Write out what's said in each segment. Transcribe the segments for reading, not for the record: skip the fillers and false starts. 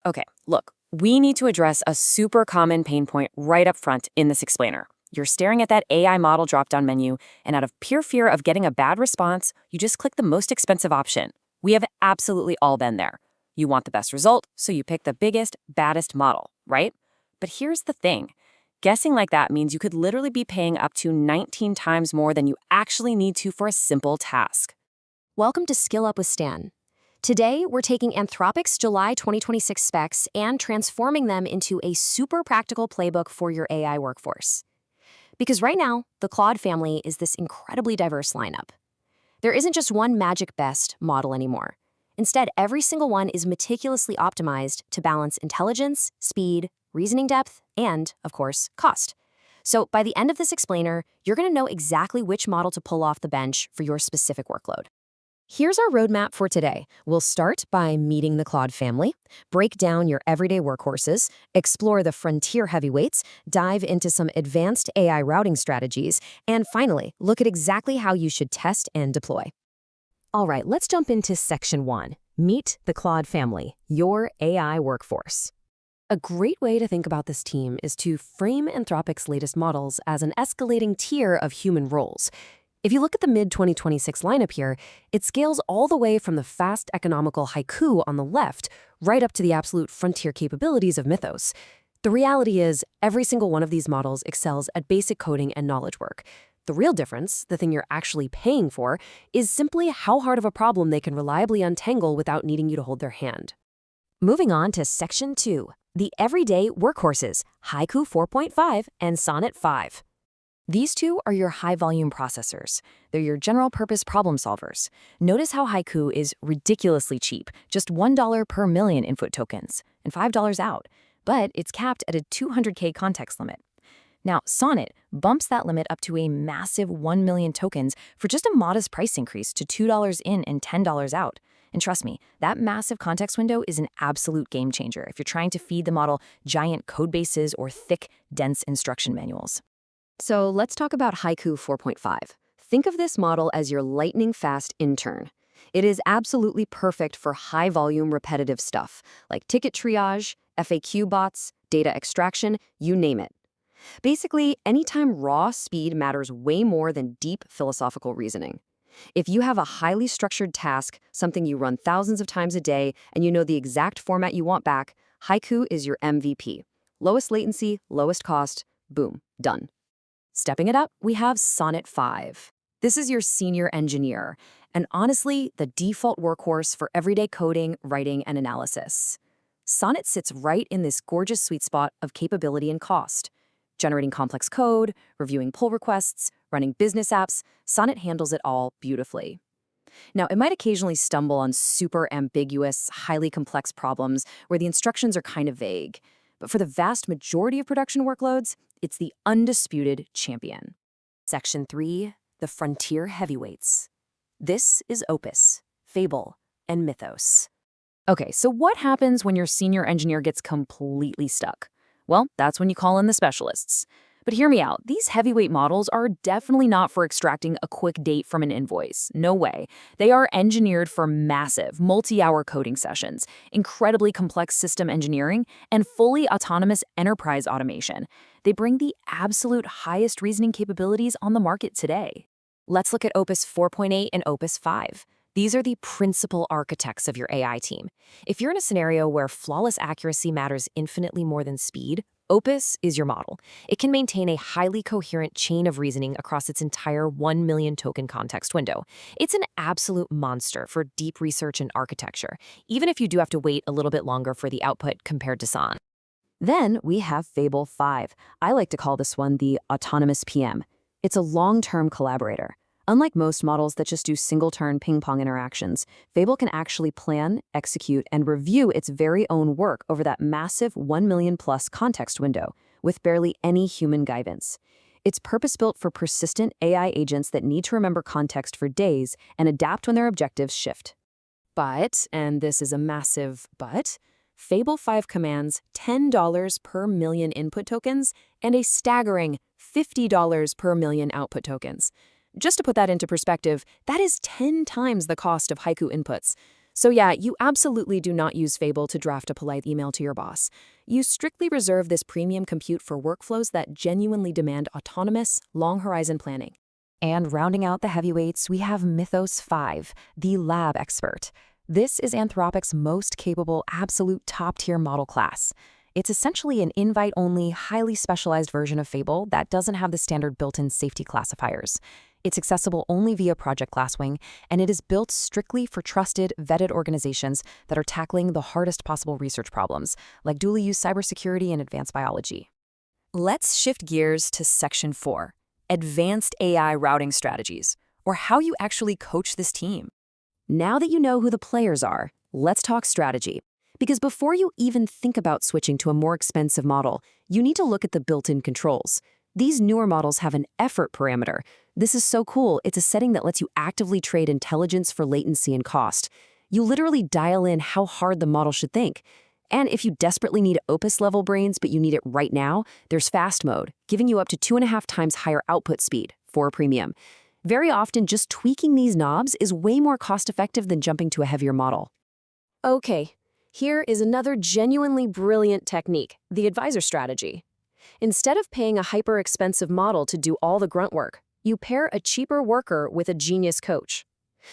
Okay, look, we need to address a super common pain point right up front in this explainer. You're staring at that AI model drop-down menu, and out of pure fear of getting a bad response, you just click the most expensive option. We have absolutely all been there. You want the best result, so you pick the biggest, baddest model, right? But here's the thing. Guessing like that means you could literally be paying up to 19 times more than you actually need to for a simple task. Welcome to Skill Up with Stan. Today, we're taking Anthropic's July 2026 specs and transforming them into a super practical playbook for your AI workforce. Because right now, the Claude family is this incredibly diverse lineup. There isn't just one magic best model anymore. Instead, every single one is meticulously optimized to balance intelligence, speed, reasoning depth, and, of course, cost. So by the end of this explainer, you're going to know exactly which model to pull off the bench for your specific workload. Here's our roadmap for today. We'll start by meeting the Claude family, break down your everyday workhorses, explore the frontier heavyweights, dive into some advanced AI routing strategies, and finally, look at exactly how you should test and deploy. All right, let's jump into Section 1. Meet the Claude family, your AI workforce. A great way to think about this team is to frame Anthropic's latest models as an escalating tier of human roles. If you look at the mid-2026 lineup here, it scales all the way from the fast, economical Haiku on the left right up to the absolute frontier capabilities of Mythos. The reality is, every single one of these models excels at basic coding and knowledge work. The real difference, the thing you're actually paying for, is simply how hard of a problem they can reliably untangle without needing you to hold their hand. Moving on to Section 2, the everyday workhorses, Haiku 4.5 and Sonnet 5. These two are your high-volume processors. They're your general-purpose problem solvers. Notice how Haiku is ridiculously cheap, just $1 per million input tokens, and $5 out, but it's capped at a 200K context limit. Now, Sonnet bumps that limit up to a massive 1 million tokens for just a modest price increase to $2 in and $10 out. And trust me, that massive context window is an absolute game changer if you're trying to feed the model giant code bases or thick, dense instruction manuals. So let's talk about Haiku 4.5. Think of this model as your lightning-fast intern. It is absolutely perfect for high-volume repetitive stuff, like ticket triage, FAQ bots, data extraction, you name it. Basically, anytime raw speed matters way more than deep philosophical reasoning. If you have a highly structured task, something you run thousands of times a day, and you know the exact format you want back, Haiku is your MVP. Lowest latency, lowest cost, boom, done. Stepping it up, we have Sonnet 5. This is your senior engineer, and honestly, the default workhorse for everyday coding, writing, and analysis. Sonnet sits right in this gorgeous sweet spot of capability and cost. Generating complex code, reviewing pull requests, running business apps, Sonnet handles it all beautifully. Now, it might occasionally stumble on super ambiguous, highly complex problems where the instructions are kind of vague. But for the vast majority of production workloads, it's the undisputed champion. Section 3, the frontier heavyweights. This is Opus, Fable, and Mythos. Okay, so what happens when your senior engineer gets completely stuck? Well, that's when you call in the specialists. But hear me out, these heavyweight models are definitely not for extracting a quick date from an invoice. No way. They are engineered for massive, multi-hour coding sessions, incredibly complex system engineering, and fully autonomous enterprise automation. They bring the absolute highest reasoning capabilities on the market today. Let's look at Opus 4.8 and Opus 5. These are the principal architects of your AI team. If you're in a scenario where flawless accuracy matters infinitely more than speed, Opus is your model. It can maintain a highly coherent chain of reasoning across its entire 1 million token context window. It's an absolute monster for deep research and architecture, even if you do have to wait a little bit longer for the output compared to Sonnet. Then we have Fable 5. I like to call this one the autonomous PM. It's a long-term collaborator. Unlike most models that just do single-turn ping-pong interactions, Fable can actually plan, execute, and review its very own work over that massive 1 million-plus context window, with barely any human guidance. It's purpose-built for persistent AI agents that need to remember context for days and adapt when their objectives shift. But, and this is a massive but, Fable 5 commands $10 per million input tokens and a staggering $50 per million output tokens. Just to put that into perspective, that is 10 times the cost of Haiku inputs. So yeah, you absolutely do not use Fable to draft a polite email to your boss. You strictly reserve this premium compute for workflows that genuinely demand autonomous, long-horizon planning. And rounding out the heavyweights, we have Mythos 5, the lab expert. This is Anthropic's most capable, absolute top-tier model class. It's essentially an invite-only, highly specialized version of Fable that doesn't have the standard built-in safety classifiers. It's accessible only via Project Glasswing, and it is built strictly for trusted, vetted organizations that are tackling the hardest possible research problems, like dually used cybersecurity and advanced biology. Let's shift gears to Section 4, Advanced AI Routing Strategies, or how you actually coach this team. Now that you know who the players are, let's talk strategy. Because before you even think about switching to a more expensive model, you need to look at the built-in controls. These newer models have an effort parameter. This is so cool, it's a setting that lets you actively trade intelligence for latency and cost. You literally dial in how hard the model should think. And if you desperately need Opus-level brains but you need it right now, there's fast mode, giving you up to 2.5 times higher output speed for a premium. Very often, just tweaking these knobs is way more cost-effective than jumping to a heavier model. Okay, here is another genuinely brilliant technique, the advisor strategy. Instead of paying a hyper-expensive model to do all the grunt work, you pair a cheaper worker with a genius coach.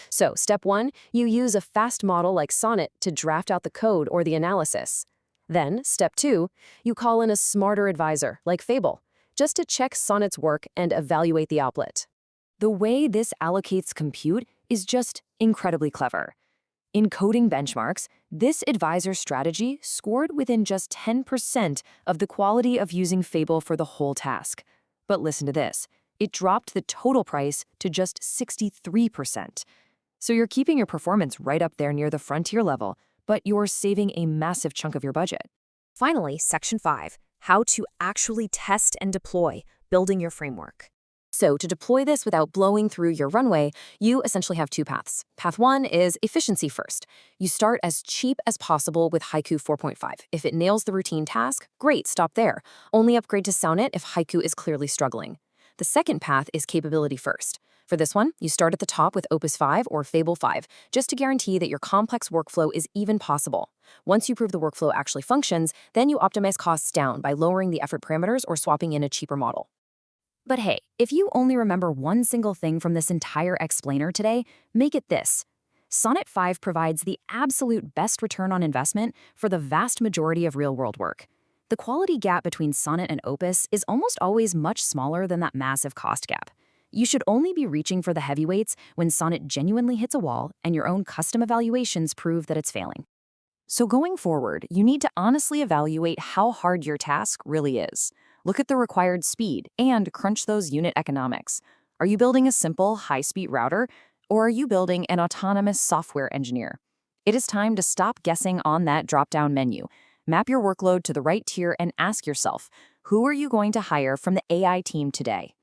So, step 1, you use a fast model like Sonnet to draft out the code or the analysis. Then, step 2, you call in a smarter advisor like Fable, just to check Sonnet's work and evaluate the output. The way this allocates compute is just incredibly clever. In coding benchmarks, this advisor strategy scored within just 10% of the quality of using Fable for the whole task. But listen to this. It dropped the total price to just 63%. So you're keeping your performance right up there near the frontier level, but you're saving a massive chunk of your budget. Finally, Section 5, how to actually test and deploy, building your framework. So to deploy this without blowing through your runway, you essentially have two paths. Path 1 is efficiency first. You start as cheap as possible with Haiku 4.5. If it nails the routine task, great, stop there. Only upgrade to Sonnet if Haiku is clearly struggling. The second path is capability first. For this one, you start at the top with Opus 5 or Fable 5, just to guarantee that your complex workflow is even possible. Once you prove the workflow actually functions, then you optimize costs down by lowering the effort parameters or swapping in a cheaper model. But hey, if you only remember one single thing from this entire explainer today, make it this. Sonnet 5 provides the absolute best return on investment for the vast majority of real-world work. The quality gap between Sonnet and Opus is almost always much smaller than that massive cost gap. You should only be reaching for the heavyweights when Sonnet genuinely hits a wall and your own custom evaluations prove that it's failing. So going forward, you need to honestly evaluate how hard your task really is. Look at the required speed and crunch those unit economics. Are you building a simple, high-speed router, or are you building an autonomous software engineer? It is time to stop guessing on that drop-down menu. Map your workload to the right tier and ask yourself, who are you going to hire from the AI team today?